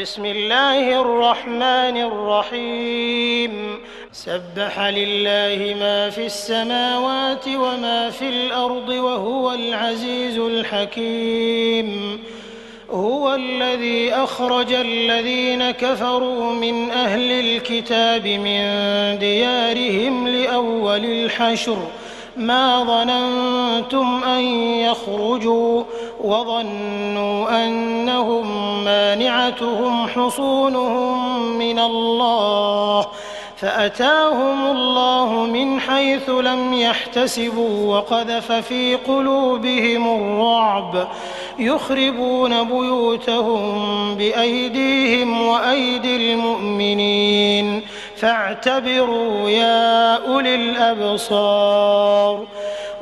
بسم الله الرحمن الرحيم سبح لله ما في السماوات وما في الأرض وهو العزيز الحكيم. هو الذي أخرج الذين كفروا من أهل الكتاب من ديارهم لأول الحشر ما ظننتم أن يخرجوا وظنوا أنهم مانعتهم حصونهم من الله فأتاهم الله من حيث لم يحتسبوا وقذف في قلوبهم الرعب يخربون بيوتهم بأيديهم وأيدي المؤمنين فاعتبروا يا أولي الأبصار.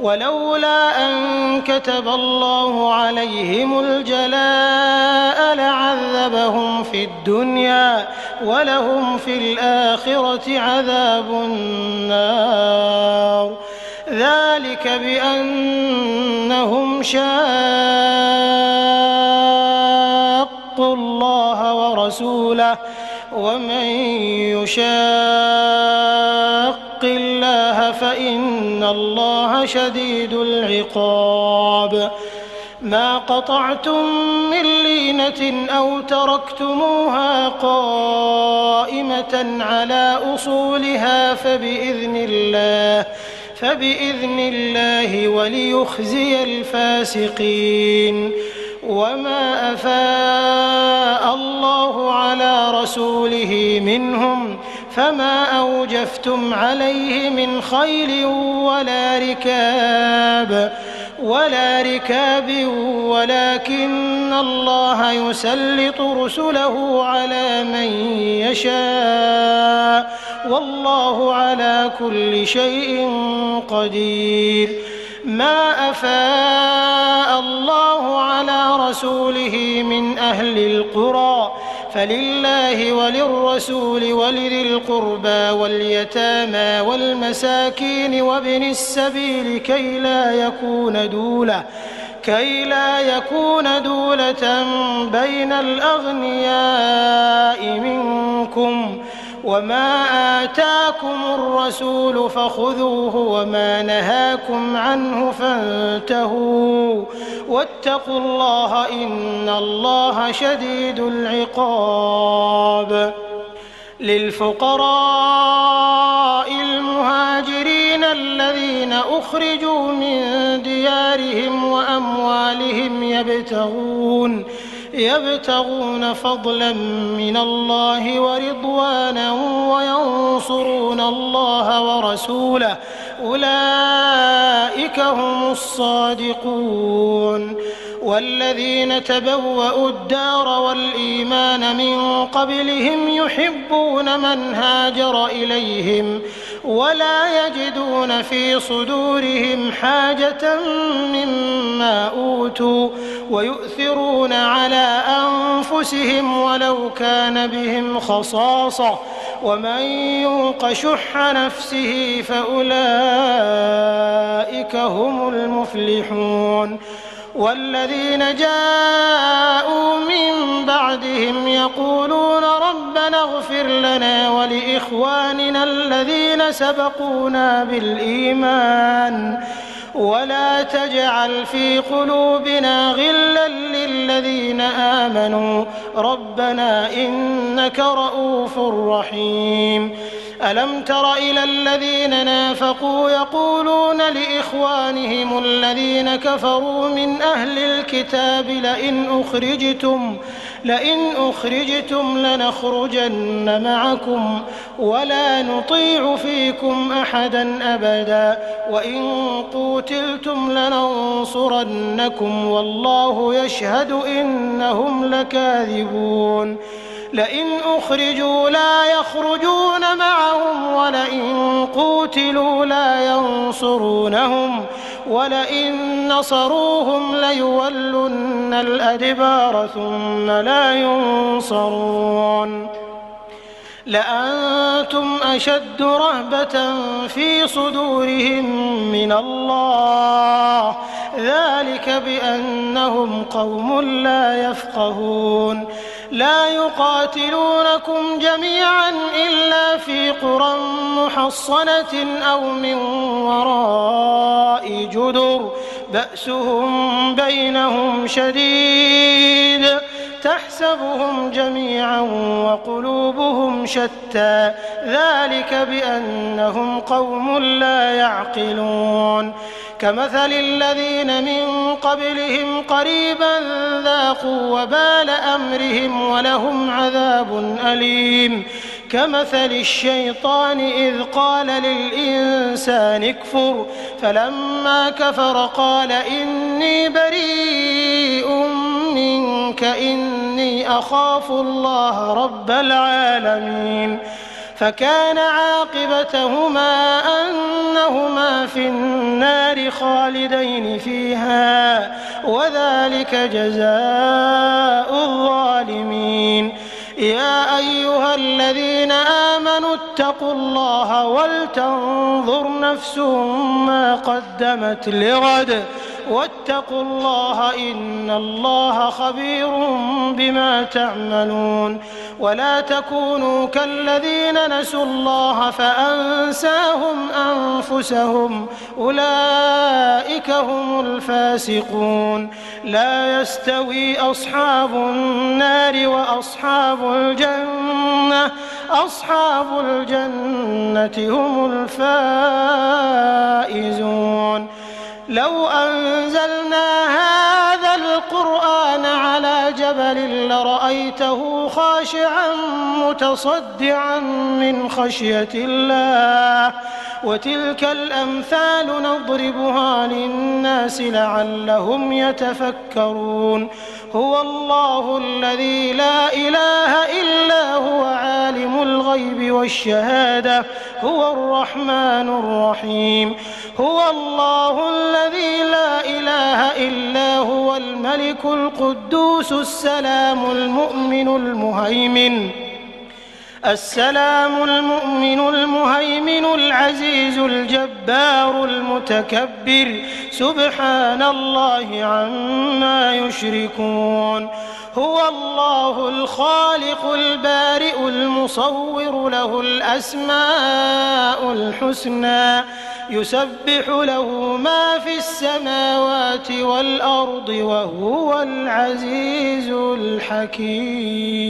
ولولا أن كتب الله عليهم الجلاء لعذبهم في الدنيا ولهم في الآخرة عذاب النار ذلك بأنهم شاقوا الله ورسوله ومن يشاق الله فإن الله شديد العقاب. ما قطعتم من لينة أو تركتموها قائمة على أصولها فبإذن الله وليخزي الفاسقين. وما أفاء الله على رسوله منهم فما أوجفتم عليه من خيل ولا ركاب ولكن الله يسلط رسله على من يشاء والله على كل شيء قدير. ما أفاء الله على رسوله من أهل القرى فلله وللرسول ولذي القربى واليتامى والمساكين وابن السبيل كي لا يكون دولة بين الأغنياء منكم. وما آتاكم الرسول فخذوه وما نهاكم عنه فانتهوا واتقوا الله إن الله شديد العقاب. للفقراء المهاجرين الذين أخرجوا من ديارهم وأموالهم يبتغون فضلا من الله ورضوانا وينصرون الله ورسوله أولئك هم الصادقون. والذين تبوأوا الدار والإيمان من قبلهم يحبون من هاجر إليهم ولا يجدون في صدورهم حاجة مما أوتوا ويؤثرون على أنفسهم ولو كان بهم خصاصة ومن يوق شح نفسه فأولئك هم المفلحون. والذين جاءوا من بعدهم يقولون ربنا اغفر لنا ولإخواننا الذين سبقونا بالإيمان ولا تجعل في قلوبنا غلا للذين آمنوا ربنا إنك رؤوف رحيم. ألم تر إلى الذين نافقوا يقولون لإخوانهم الذين كفروا من أهل الكتاب لئن أخرجتم لنخرجن معكم ولا نطيع فيكم أحدا أبدا وإن قوتلتم لننصرنكم والله يشهد إنهم لكاذبون. لئن أخرجوا لا يخرجون معهم ولئن قوتلوا لا ينصرونهم ولئن نصروهم ليولن الأدبار ثم لا ينصرون. لأنتم أشد رهبة في صدورهم من الله ذلك بأنهم قوم لا يفقهون لا يقاتلونكم جميعا إلا في قرى محصنة أو من وراء جدر بأسهم بينهم شديد تحسبهم جميعا وقلوبهم شتى ذلك بأنهم قوم لا يعقلون كمثل الذين من قبلهم قريبا ذاقوا وبال أمرهم ولهم عذاب أليم كمثل الشيطان إذ قال للإنسان اكفر فلما كفر قال إني بريء منك إني أخاف الله رب العالمين فكان عاقبتهما أنهما في النار خالدين فيها وذلك جزاء الظالمين يا أيها الذين آمنوا اتقوا الله ولتنظر نفس ما قدمت لغد واتقوا الله إن الله خبير بما تعملون ولا تكونوا كالذين نسوا الله فأنساهم أنفسهم أولئك هم الفاسقون لا يستوي أصحاب النار وأصحاب الجنة أصحاب الجنة هم الفائزون لو أنزلنا هذا القرآن على جبل لرأيته خاشعا متصدعا من خشية الله وتلك الأمثال نضربها للناس لعلهم يتفكرون هو الله الذي لا إله إلا هو عالم الغيب والشهادة هو الرحمن الرحيم هو الله الذي لا إله إلا هو الملك القدوس السلام المؤمن المهيمن العزيز الجبار المتكبر سبحان الله عما يشركون هو الله الخالق البارئ المصور له الأسماء الحسنى يسبح له ما في السماوات والأرض وهو العزيز الحكيم